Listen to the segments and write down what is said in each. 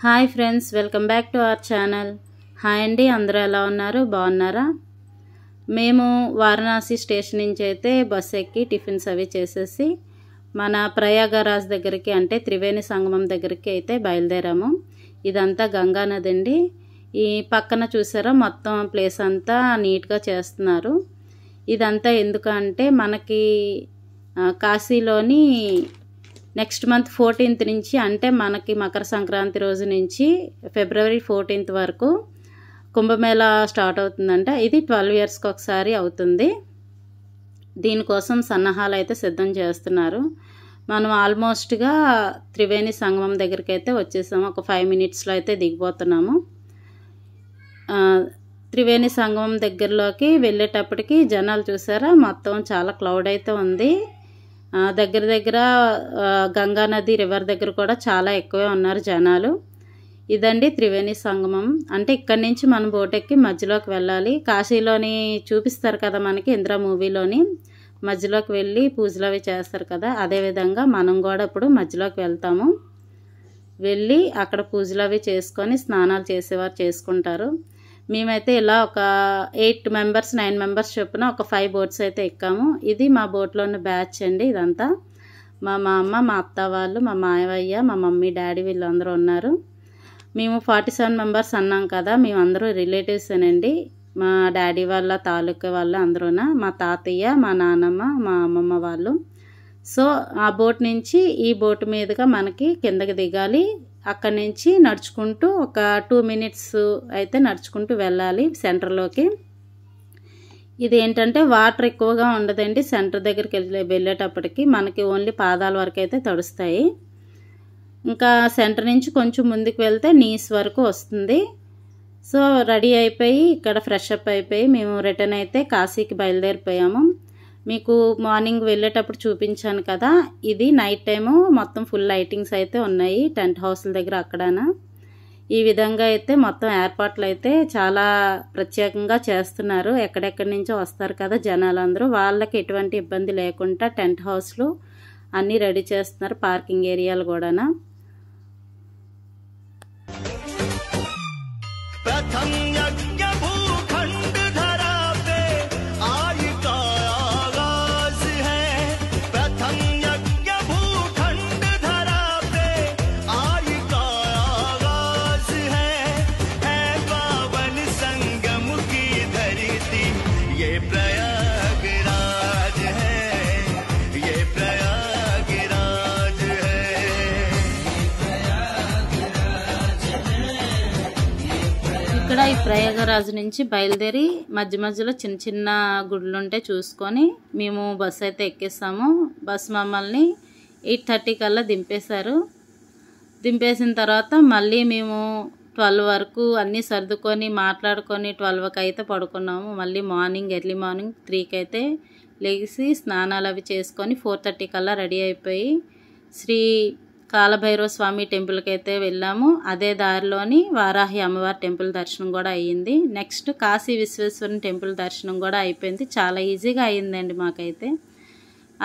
Hi friends, welcome back to our channel. Hi అండి, అందరూ ఎలా ఉన్నారు? బాగున్నారా? మేము వారణాసి స్టేషన్ నుంచి అయితే బస్ ఎక్కి టిఫిన్స్ అవి చేసేసి మన ప్రయాగరాజ్ దగ్గరికి అంటే త్రివేణి సంగమం దగ్గరికి అయితే బయలుదేరాము. ఇదంతా గంగా నది అండి. ఈ పక్కన చూసారా మొత్తం ప్లేస్ అంతా నీట్గా చేస్తున్నారు. ఇదంతా ఎందుకంటే మనకి కాశీలోని నెక్స్ట్ మంత్ 14th నుంచి అంటే మనకి మకర సంక్రాంతి రోజు నుంచి ఫిబ్రవరి 14th వరకు కుంభమేళా స్టార్ట్ అవుతుందంట. ఇది 12 yearsకి ఒకసారి అవుతుంది. దీనికోసం సన్నాహాలు అయితే సిద్ధం చేస్తున్నారు. మనం ఆల్మోస్ట్గా త్రివేణి సంగమం దగ్గరికి అయితే వచ్చేసాము. ఒక 5 minutesలో అయితే దిగిపోతున్నాము. త్రివేణి సంగమం దగ్గరలోకి వెళ్ళేటప్పటికి జనాలు చూసారా మొత్తం చాలా క్లౌడ్ అయితే ఉంది. దగ్గర దగ్గర గంగా నది రివర్ దగ్గర కూడా చాలా ఎక్కువే ఉన్నారు జనాలు. ఇదండి త్రివేణి సంగమం. అంటే ఇక్కడి నుంచి మనం బోట్ ఎక్కి మధ్యలోకి వెళ్ళాలి. కాశీలోని చూపిస్తారు కదా మనకి ఇంద్ర మూవీలోని, మధ్యలోకి వెళ్ళి పూజలు అవి చేస్తారు కదా, అదేవిధంగా మనం కూడా ఇప్పుడు మధ్యలోకి వెళ్తాము. వెళ్ళి అక్కడ పూజలు అవి చేసుకొని స్నానాలు చేసేవారు చేసుకుంటారు. మేమైతే ఇలా ఒక 8 members 9 members చొప్పున ఒక 5 boats అయితే ఎక్కాము. ఇది మా బోట్లో ఉన్న బ్యాచ్ అండి. ఇదంతా మా అమ్మ, మా అత్త వాళ్ళు, మా మావయ్య, మా మమ్మీ, డాడీ వీళ్ళందరూ ఉన్నారు. మేము 47 members అన్నాం కదా, మేమందరూ రిలేటివ్సేనండి. మా డాడీ వాళ్ళ తాలూకా వాళ్ళు అందరూనా, మా తాతయ్య, మా నాన్నమ్మ, మా అమ్మమ్మ వాళ్ళు. సో ఆ బోట్ నుంచి ఈ బోట్ మీదుగా మనకి కిందకి దిగాలి. అక్కడి నుంచి నడుచుకుంటూ ఒక 2 minutes అయితే నడుచుకుంటూ వెళ్ళాలి సెంటర్లోకి. ఇది ఏంటంటే వాటర్ ఎక్కువగా ఉండదండి. సెంటర్ దగ్గరికి వెళ్ళేటప్పటికి మనకి ఓన్లీ పాదాల వరకు అయితే తడుస్తాయి. ఇంకా సెంటర్ నుంచి కొంచెం ముందుకు వెళ్తే నీస్ వరకు వస్తుంది. సో రెడీ అయిపోయి ఇక్కడ ఫ్రెష్ అప్ అయిపోయి మేము రిటర్న్ అయితే కాశీకి బయలుదేరిపోయాము. మీకు మార్నింగ్ వెళ్ళేటప్పుడు చూపించాను కదా, ఇది నైట్ టైము మొత్తం ఫుల్ లైటింగ్స్ అయితే ఉన్నాయి టెంట్ హౌస్ల దగ్గర అక్కడన. ఈ విధంగా అయితే మొత్తం ఏర్పాట్లు అయితే చాలా ప్రత్యేకంగా చేస్తున్నారు. ఎక్కడెక్కడి నుంచో వస్తారు కదా జనాలందరూ, వాళ్ళకి ఎటువంటి ఇబ్బంది లేకుండా టెంట్ హౌస్లు అన్నీ రెడీ చేస్తున్నారు, పార్కింగ్ ఏరియాలు కూడానా. ఇక్కడ ఈ ప్రయాగరాజు నుంచి బయలుదేరి మధ్య మధ్యలో చిన్న చిన్న గుడులు ఉంటే చూసుకొని మేము బస్సు అయితే ఎక్కేసాము. బస్సు మమ్మల్ని 8:30 కల్లా దింపేశారు. దింపేసిన తర్వాత మళ్ళీ మేము 12 వరకు అన్నీ సర్దుకొని మాట్లాడుకొని 12కి అయితే పడుకున్నాము. మళ్ళీ ఎర్లీ మార్నింగ్ 3కి అయితే లేచి స్నానాలు అవి చేసుకొని 4:30 కల్లా రెడీ అయిపోయి శ్రీ కాలభైరవ స్వామి టెంపుల్కి అయితే వెళ్ళాము. అదే దారిలోని వారాహి అమ్మవారి టెంపుల్ దర్శనం కూడా అయ్యింది. నెక్స్ట్ కాశీ విశ్వేశ్వరుని టెంపుల్ దర్శనం కూడా అయిపోయింది. చాలా ఈజీగా అయ్యిందండి మాకైతే.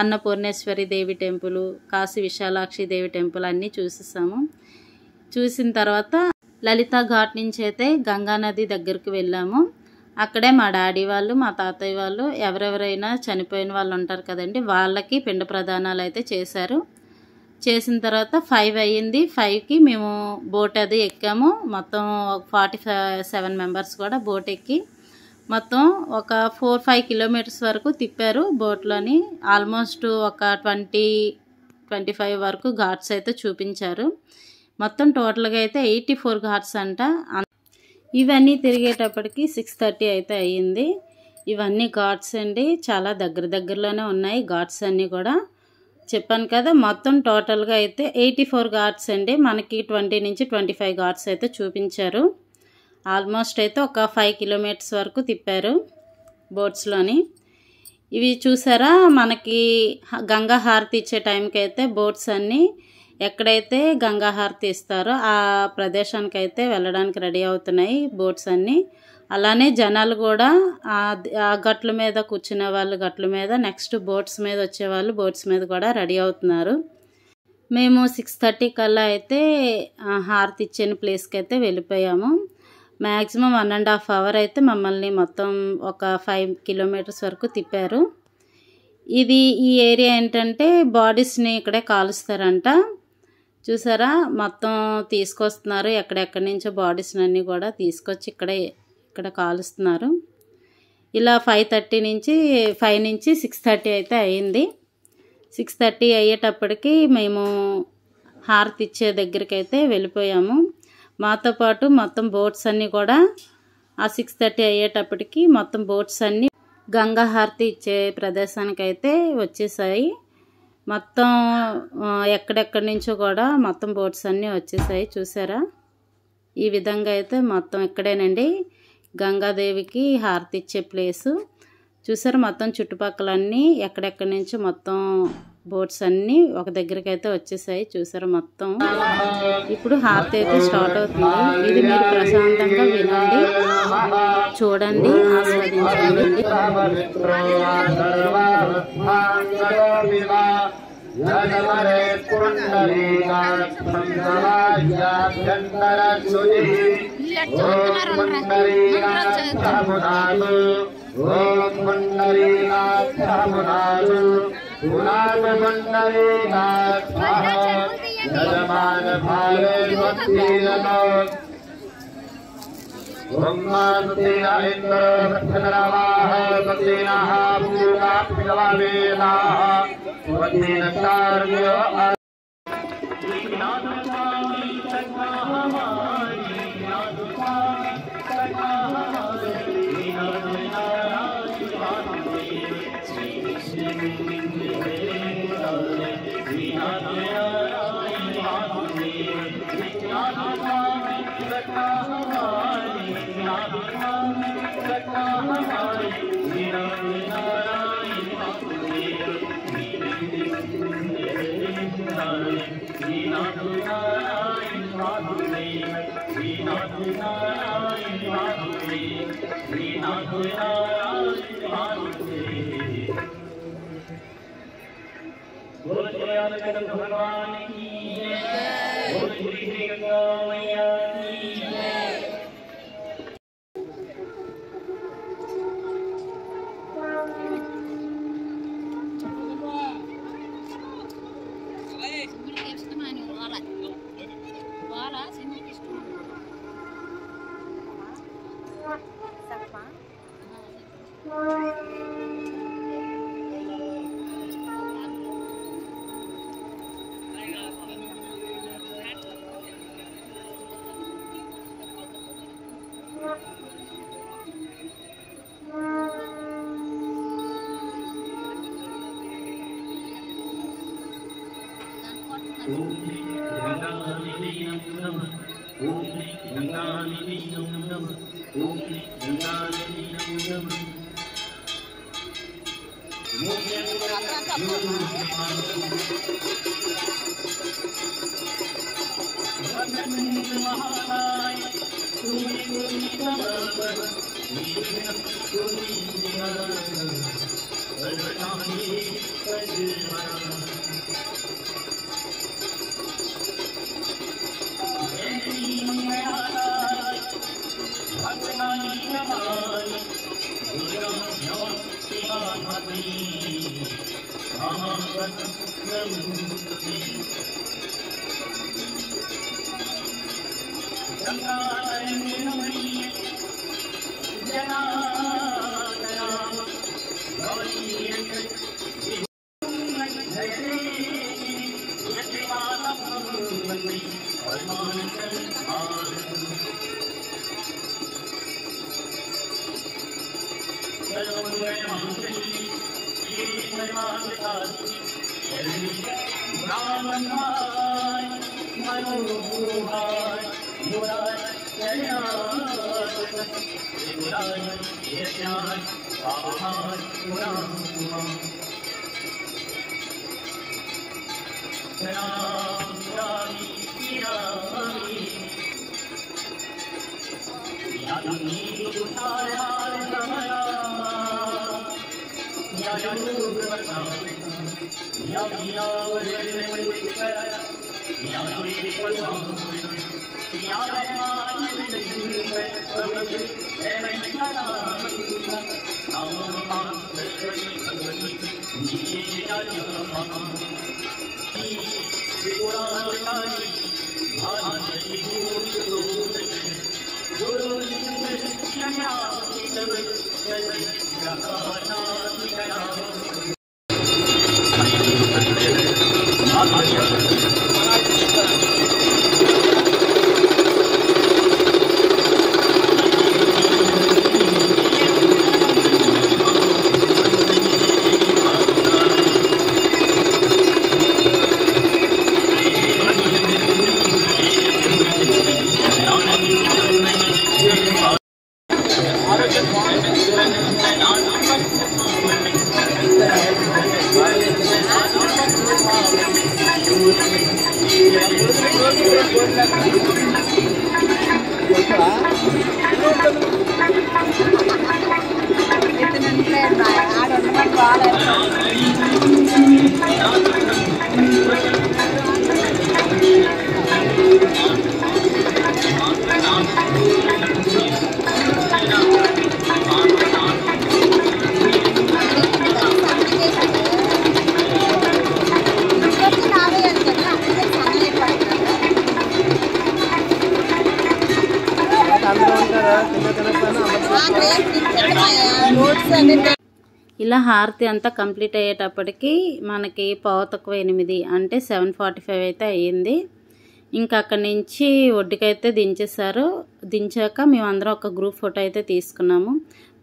అన్నపూర్ణేశ్వరి దేవి టెంపుల్, కాశీ విశాలాక్షి దేవి టెంపుల్ అన్నీ చూసేసాము. చూసిన తర్వాత లలితా ఘాట్ నుంచి అయితే గంగానది దగ్గరికి వెళ్ళాము. అక్కడే మా డాడీ వాళ్ళు, మా తాతయ్య వాళ్ళు ఎవరెవరైనా చనిపోయిన వాళ్ళు ఉంటారు కదండి, వాళ్ళకి పిండ ప్రదానాలు అయితే చేశారు. చేసిన తర్వాత 5 అయ్యింది. 5కి మేము బోట్ అది ఎక్కాము. మొత్తం 47 members కూడా బోట్ ఎక్కి మొత్తం ఒక 4-5 kilometers వరకు తిప్పారు బోట్లోని. ఆల్మోస్ట్ ఒక 20-25 వరకు ఘాట్స్ అయితే చూపించారు. మొత్తం టోటల్గా అయితే 84 ఘాట్స్ అంట. ఇవన్నీ తిరిగేటప్పటికి 6:30 అయితే అయ్యింది. ఇవన్నీ ఘాట్స్ అండి, చాలా దగ్గరలోనే ఉన్నాయి ఘాట్స్ అన్నీ కూడా. చెప్పాను కదా మొత్తం టోటల్గా అయితే 84 ఘాట్స్ అండి. మనకి 20 నుంచి 25 ఘాట్స్ అయితే చూపించారు. ఆల్మోస్ట్ అయితే ఒక 5 kilometers వరకు తిప్పారు బోట్స్లోని. ఇవి చూసారా మనకి గంగా హారతి ఇచ్చే టైంకి అయితే బోట్స్ అన్నీ ఎక్కడైతే గంగా హారతి ఇస్తారో ఆ ప్రదేశానికి అయితే వెళ్ళడానికి రెడీ అవుతున్నాయి బోట్స్ అన్నీ. అలానే జనాలు కూడా ఆ గట్ల మీద కూర్చునే వాళ్ళు గట్ల మీద, నెక్స్ట్ బోట్స్ మీద వచ్చేవాళ్ళు బోట్స్ మీద కూడా రెడీ అవుతున్నారు. మేము 6:30 కల్లా అయితే హారతి ఇచ్చిన ప్లేస్కి అయితే వెళ్ళిపోయాము. మ్యాక్సిమం 1.5 అవర్ అయితే మమ్మల్ని మొత్తం ఒక 5 కిలోమీటర్స్ వరకు తిప్పారు. ఈ ఏరియా ఏంటంటే బాడీస్ని ఇక్కడే కాలుస్తారంట. చూసారా, మొత్తం తీసుకొస్తున్నారు, ఎక్కడెక్కడి నుంచో బాడీస్ని అన్నీ కూడా తీసుకొచ్చి ఇక్కడ కాలుస్తున్నారు. ఇలా 5 నుంచి 6:30 అయితే అయింది. 6:30 అయ్యేటప్పటికి మేము హారతి ఇచ్చే దగ్గరికి అయితే వెళ్ళిపోయాము. మాతో పాటు మొత్తం బోట్స్ అన్నీ కూడా ఆ 6:30 అయ్యేటప్పటికి మొత్తం బోట్స్ అన్నీ గంగా హారతి ఇచ్చే ప్రదేశానికి అయితే వచ్చేసాయి. మొత్తం ఎక్కడెక్కడి నుంచో కూడా మొత్తం బోట్స్ అన్నీ వచ్చేసాయి. చూసారా, ఈ విధంగా అయితే మొత్తం ఇక్కడేనండి గంగాదేవికి హారతి ఇచ్చే ప్లేసు. చూసారా, మొత్తం చుట్టుపక్కలన్నీ ఎక్కడెక్కడి నుంచో మొత్తం బోట్స్ అన్నీ ఒక దగ్గరికి అయితే వచ్చేసాయి. చూసారా, మొత్తం ఇప్పుడు హారతి అయితే స్టార్ట్ అవుతుంది. ఇది మీరు ప్రశాంతంగా వినండి, చూడండి, ఆస్వాదించండి. ఓం పుండరీకాక్షమునాథు పునామ పుండరీకాక్షః యజమాన భారే భక్తిరనో ఓం మానుతేన ఇంద్ర భక్తరావాహ భక్తినః పూర్ణా పిలవేదాః భక్తిన కార్యో भगवान की जय, बोल श्री गंगा मैया की जय। ఇలా హారతి అంతా కంప్లీట్ అయ్యేటప్పటికి మనకి 7:15 అంటే 7:45 అయితే అయ్యింది. ఇంకా అక్కడి నుంచి ఒడ్డుకైతే దించేశారు. దించాక మేమందరం ఒక గ్రూప్ ఫోటో అయితే తీసుకున్నాము.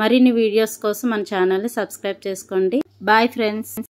మరిన్ని వీడియోస్ కోసం మన ఛానల్ని సబ్స్క్రైబ్ చేసుకోండి. Bye friends.